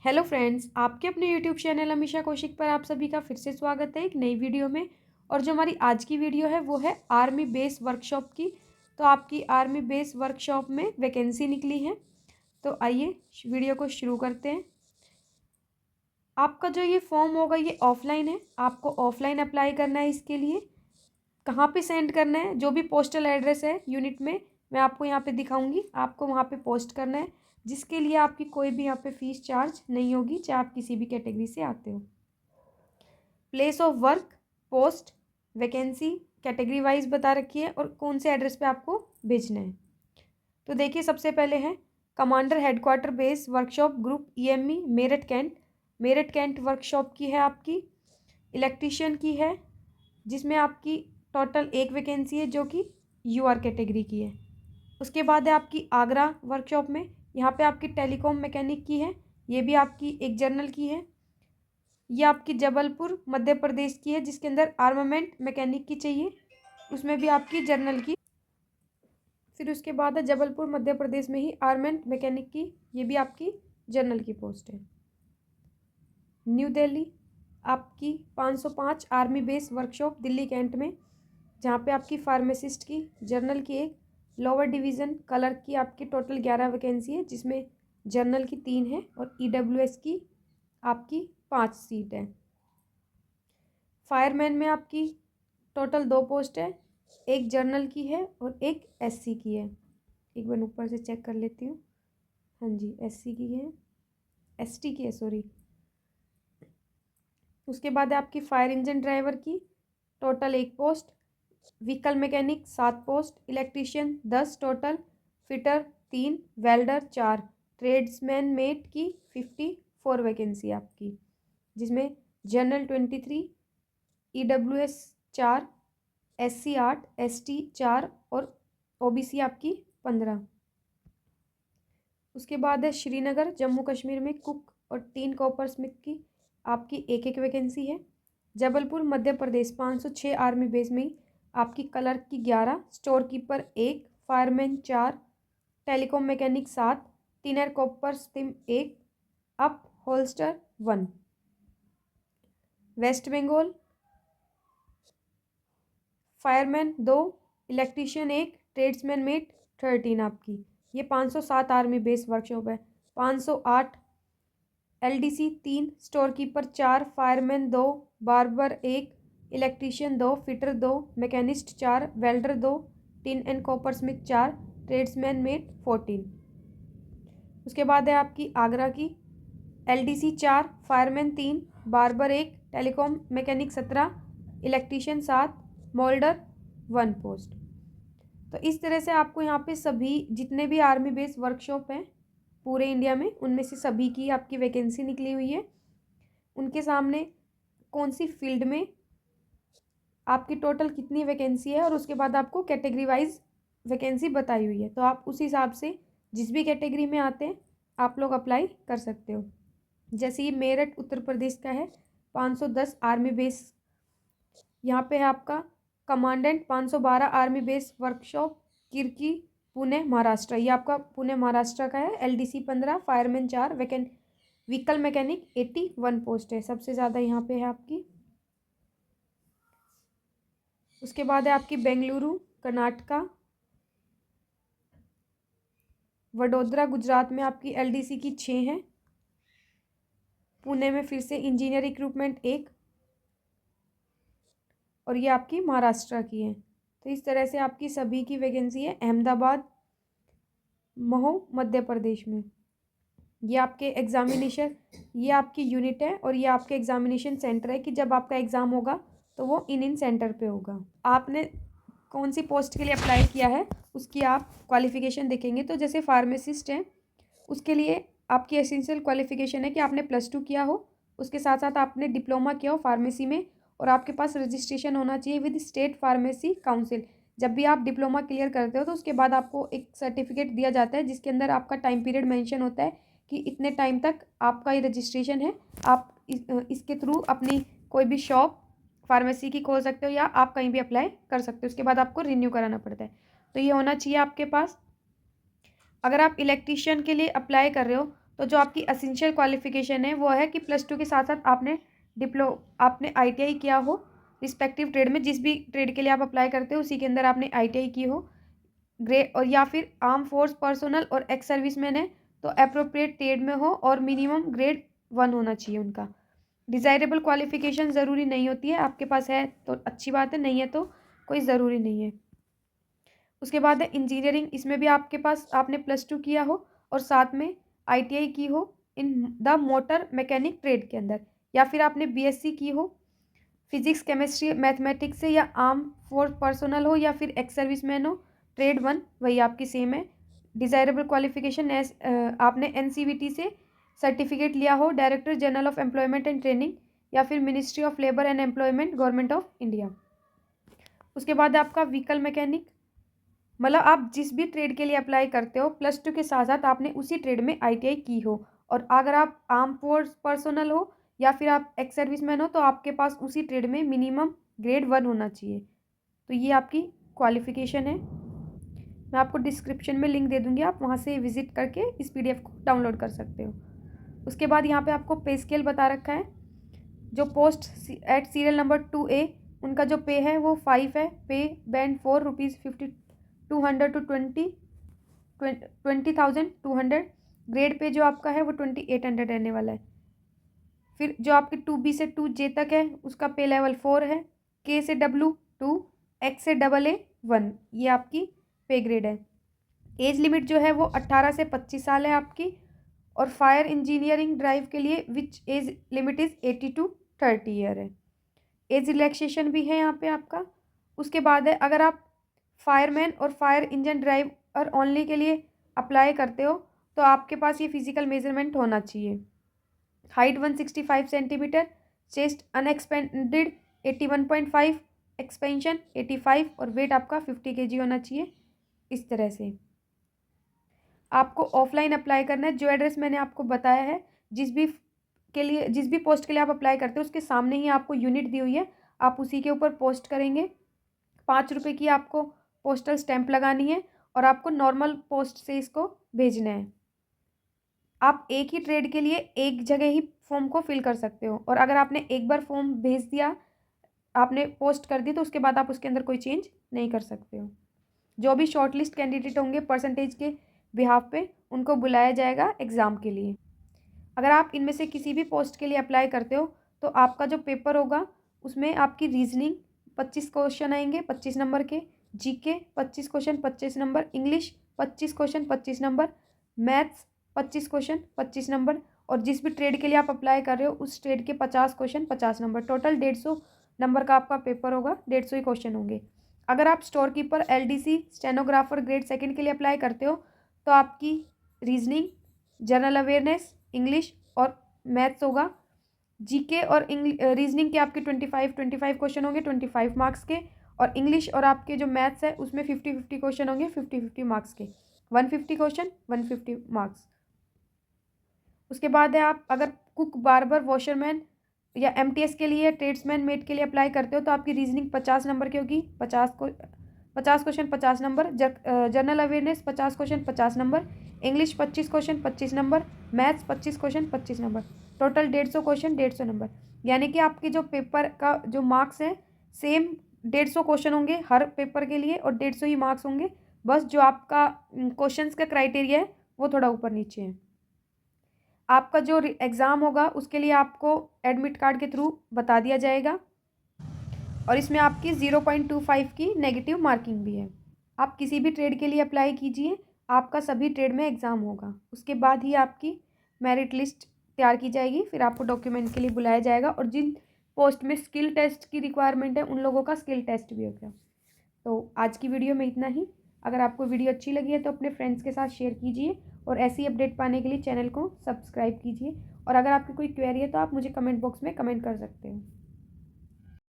Hello friends, आपके अपने YouTube channel Amisha Kaushik पर आप सभी का फिर से स्वागत है एक नई वीडियो में। और जो हमारी आज की वीडियो है वो है आर्मी बेस वर्कशॉप की। तो आपकी आर्मी बेस वर्कशॉप में वैकेंसी निकली है। तो आइए वीडियो को शुरू करते हैं। आपका जो ये फॉर्म होगा ये ऑफलाइन है, आपको ऑफलाइन अप्लाई करना है। इसके लिए कहाँ पे सेंड करना है, जो भी पोस्टल एड्रेस है यूनिट में मैं आपको यहाँ पे दिखाऊंगी, आपको वहाँ पे पोस्ट करना है, जिसके लिए आपकी कोई भी यहाँ पे फीस चार्ज नहीं होगी, चाहे आप किसी भी कैटेगरी से आते हो। Place of work, post, vacancy category wise बता रखी है और कौन से एड्रेस पे आपको भेजना है। तो देखिए, सबसे पहले है commander headquarter base workshop group EME Meerut cantt. Meerut cantt workshop की है आपकी। इलेक्ट्रीशियन की है, जिसमें आपकी टोटल एक वैकेंसी है जो कि UR कैटेगरी की है। उसके बाद है आपकी आगरा वर्कशॉप में, यहाँ पे आपकी टेलीकॉम मैकेनिक की है, ये भी आपकी एक जर्नल की है। ये आपकी जबलपुर मध्य प्रदेश की है, जिसके अंदर आर्मामेंट मैकेनिक की चाहिए, उसमें भी आपकी जर्नल की। फिर उसके बाद है जबलपुर मध्य प्रदेश में ही आर्मामेंट मैकेनिक की, ये भी आपकी जर्नल की पोस्ट है। न्यू दिल्ली आपकी 505 army base workshop Delhi cantt में, जहाँ पे आपकी फार्मासिस्ट की जर्नल की एक, लोअर डिवीज़न क्लर्क की आपकी टोटल 11 वैकेंसी है, जिसमें जर्नल की 3 है और EWS की आपकी 5 सीट है। फायरमैन में आपकी टोटल 2 पोस्ट है, एक जर्नल की है और एक SC की है। एक बार ऊपर से चेक कर लेती हूँ। हाँ जी, SC की है, ST की है, सॉरी। उसके बाद है आपकी फायर इंजन ड्राइवर की total 1 post, vehicle mechanic 7 post, electrician 10 total, fitter 3, welder 4, tradesman met की 54 वैकेंसी आपकी, जिसमें जनरल 23, EWS 4, SC 8, ST 4 और OBC आपकी 15। उसके बाद है श्रीनगर जम्मू कश्मीर में कुक और 3 कॉपर स्मिथ की आपकी एक एक वैकेंसी है। जबलपुर मध्य प्रदेश 506 आर्मी बेस में आपकी क्लर्क की 11, store keeper 1, fireman 4, telecom mechanic 7, tinner copper स्टिम 1, upholsterer 1। West Bengal fireman 2, electrician 1, tradesman mate 13 आपकी। ये 507 आर्मी बेस वर्कशॉप है। 508 LDC 3, store keeper 4, fireman 2, barber 1, electrician 2, fitter 2, machinist 4, welder 2, tin and copper Smith 4, tradesman met 14। उसके बाद है आपकी आगरा की LDC 4, fireman 3, barber 1, telecom mechanic 17, electrician 7, moulder 1 post. तो इस तरह से आपको यहाँ पे सभी जितने भी आर्मी बेस वर्कशॉप हैं पूरे इंडिया में, उनमें से सभी की आपकी वैकेंसी निकली हुई है। उनके सामने कौन सी फील्ड में आपकी टोटल कितनी वैकेंसी है और उसके बाद आपको कैटेगरी वाइज वैकेंसी बताई हुई है। तो आप उस हिसाब से जिस भी कैटेगरी में आते हैं आप लोग अप्लाई कर सकते हो। जैसे ये मेरठ उत्तर प्रदेश का है, 510 आर्मी बेस, यहाँ पे है आपका commandant 512 army base workshop Kirkee Pune Maharashtra, ये आपका पुणे महाराष्ट्र का है। LDC 15, fireman 4, vehicle mechanic 81 post है, सबसे ज़्यादा यहाँ पे है आपकी। उसके बाद है आपकी बेंगलुरु कर्नाटका, वडोदरा गुजरात में आपकी LDC की 6 है। पुणे में फिर से इंजीनियर इक्विपमेंट 1 और ये आपकी महाराष्ट्र की है। तो इस तरह से आपकी सभी की वैकेंसी है। अहमदाबाद महो मध्य प्रदेश में, ये आपके एग्जामिनेशन, ये आपकी यूनिट है और ये आपके एग्जामिनेशन सेंटर है कि जब आपका एग्ज़ाम होगा तो वो इन सेंटर पे होगा। आपने कौन सी पोस्ट के लिए अप्लाई किया है उसकी आप क्वालिफ़िकेशन देखेंगे। तो जैसे फार्मासिस्ट हैं उसके लिए आपकी एसेंशियल क्वालिफ़िकेशन है कि आपने +2 किया हो, उसके साथ साथ आपने डिप्लोमा किया हो फार्मेसी में और आपके पास रजिस्ट्रेशन होना चाहिए विद स्टेट फार्मेसी काउंसिल। जब भी आप डिप्लोमा क्लियर करते हो तो उसके बाद आपको एक सर्टिफिकेट दिया जाता है जिसके अंदर आपका टाइम पीरियड मेंशन होता है कि इतने टाइम तक आपका ये रजिस्ट्रेशन है। आप इसके थ्रू अपनी कोई भी शॉप फार्मेसी की खोल सकते हो या आप कहीं भी अप्लाई कर सकते हो। उसके बाद आपको रिन्यू कराना पड़ता है, तो ये होना चाहिए आपके पास। अगर आप इलेक्ट्रीशियन के लिए अप्लाई कर रहे हो तो जो आपकी एसेंशियल क्वालिफिकेशन है वो है कि +2 के साथ साथ आपने ITI किया हो रिस्पेक्टिव ट्रेड में, जिस भी ट्रेड के लिए आप अप्लाई करते हो उसी के अंदर आपने ITI की हो। ग्रेड और या फिर आर्म फोर्स पर्सनल और एक्स सर्विसमैन है तो अप्रोप्रिएट ट्रेड में हो और मिनिमम ग्रेड 1 होना चाहिए उनका। डिज़ायरेबल क्वालिफिकेशन ज़रूरी नहीं होती है, आपके पास है तो अच्छी बात है, नहीं है तो कोई ज़रूरी नहीं है। उसके बाद है इंजीनियरिंग, इसमें भी आपके पास आपने +2 किया हो और साथ में ITI की हो in the motor mechanic trade के अंदर, या फिर आपने BSc की हो फिजिक्स केमिस्ट्री मैथमेटिक्स से, या आर्म फोर्स पर्सनल हो या फिर एक्स सर्विसमैन हो, ट्रेड 1 वही आपकी सेम है। डिज़ायरेबल क्वालिफिकेशन आपने NCVT से सर्टिफिकेट लिया हो, director general of employment and training या फिर ministry of labour and employment, government of India. उसके बाद आपका व्हीकल मैकेनिक, मतलब आप जिस भी ट्रेड के लिए अप्लाई करते हो +2 के साथ साथ आपने उसी ट्रेड में ITI की हो, और अगर आप आर्म फोर्स पर्सनल हो या फिर आप एक्स सर्विसमैन हो तो आपके पास उसी ट्रेड में मिनिमम ग्रेड 1 होना चाहिए। तो ये आपकी क्वालिफिकेशन है। मैं आपको डिस्क्रिप्शन में लिंक दे दूँगी, आप वहाँ से विजिट करके इस PDF को डाउनलोड कर सकते हो। उसके बाद यहाँ पे आपको पे स्केल बता रखा है। जो post at serial number 2A उनका जो पे है वो 5 है। पे बैंड 4 ₹5200 to 20,200। ग्रेड पे जो आपका है वो 2800 रहने वाला है। फिर जो आपके 2B से 2J तक है उसका पे लेवल 4 है। K से W 2, X से AA 1, ये आपकी पे ग्रेड है। एज लिमिट जो है वो 18 से 25 साल है आपकी, और फायर इंजीनियरिंग ड्राइव के लिए which age limit is 80 to 30 year है। एज रिलैक्सेशन भी है यहाँ पे आपका। उसके बाद है अगर आप फायरमैन और फायर इंजन ड्राइवर ओनली के लिए अप्लाई करते हो तो आपके पास ये फिजिकल मेजरमेंट होना चाहिए। Height 165 centimetre, chest unexpanded 81.5, expansion 85 और वेट आपका 50 kg होना चाहिए। इस तरह से आपको ऑफलाइन अप्लाई करना है। जो एड्रेस मैंने आपको बताया है, जिस भी पोस्ट के लिए आप अप्लाई करते हो उसके सामने ही आपको यूनिट दी हुई है, आप उसी के ऊपर पोस्ट करेंगे। 5 रुपये की आपको पोस्टल स्टैंप लगानी है और आपको नॉर्मल पोस्ट से इसको भेजना है। आप एक ही ट्रेड के लिए एक जगह ही फॉर्म को फिल कर सकते हो, और अगर आपने एक बार फॉर्म भेज दिया, आपने पोस्ट कर दी, तो उसके बाद आप उसके अंदर कोई चेंज नहीं कर सकते हो। जो भी शॉर्टलिस्ट कैंडिडेट होंगे परसेंटेज के बिहाफ पे, उनको बुलाया जाएगा एग्ज़ाम के लिए। अगर आप इनमें से किसी भी पोस्ट के लिए अप्लाई करते हो तो आपका जो पेपर होगा उसमें आपकी रीजनिंग 25 क्वेश्चन आएंगे 25 नंबर के, GK 25 question 25 number, English 25 question 25 number, maths 25 question 25 number, और जिस भी ट्रेड के लिए आप अप्लाई कर रहे हो उस ट्रेड के 50 क्वेश्चन 50 नंबर, टोटल 150 नंबर का आपका पेपर होगा, 150 ही क्वेश्चन होंगे। अगर आप store keeper, LDC, stenographer grade 2 के लिए अप्लाई करते हो तो आपकी रीजनिंग, जनरल अवेयरनेस, इंग्लिश और मैथ्स होगा। GK और रीजनिंग के आपके 25 क्वेश्चन होंगे 25 मार्क्स के, और इंग्लिश और आपके जो मैथ्स है उसमें 50 क्वेश्चन होंगे 50 मार्क्स के, 150 क्वेश्चन 150 मार्क्स। उसके बाद है आप अगर कुक, बार्बर, वॉशरमैन या MTS के लिए, ट्रेड्समैन, मेट के लिए अप्लाई करते हो तो आपकी रीजनिंग 50 नंबर की होगी, 50 question 50 number, general awareness 50 question 50 number, English 25 question 25 number, maths 25 question 25 number, total 150 question 150 number. यानी कि आपके जो पेपर का जो मार्क्स है सेम 150 क्वेश्चन होंगे हर पेपर के लिए और 150 ही मार्क्स होंगे, बस जो आपका क्वेश्चंस का क्राइटेरिया है वो थोड़ा ऊपर नीचे है। आपका जो एग्ज़ाम होगा उसके लिए आपको एडमिट कार्ड के थ्रू बता दिया जाएगा, और इसमें आपकी 0.25 की नेगेटिव मार्किंग भी है। आप किसी भी ट्रेड के लिए अप्लाई कीजिए, आपका सभी ट्रेड में एग्ज़ाम होगा, उसके बाद ही आपकी मेरिट लिस्ट तैयार की जाएगी, फिर आपको डॉक्यूमेंट के लिए बुलाया जाएगा, और जिन पोस्ट में स्किल टेस्ट की रिक्वायरमेंट है उन लोगों का स्किल टेस्ट भी होगा। तो आज की वीडियो में इतना ही। अगर आपको वीडियो अच्छी लगी है तो अपने फ्रेंड्स के साथ शेयर कीजिए, और ऐसी अपडेट पाने के लिए चैनल को सब्सक्राइब कीजिए, और अगर आपकी कोई क्वेरी है तो आप मुझे कमेंट बॉक्स में कमेंट कर सकते हो।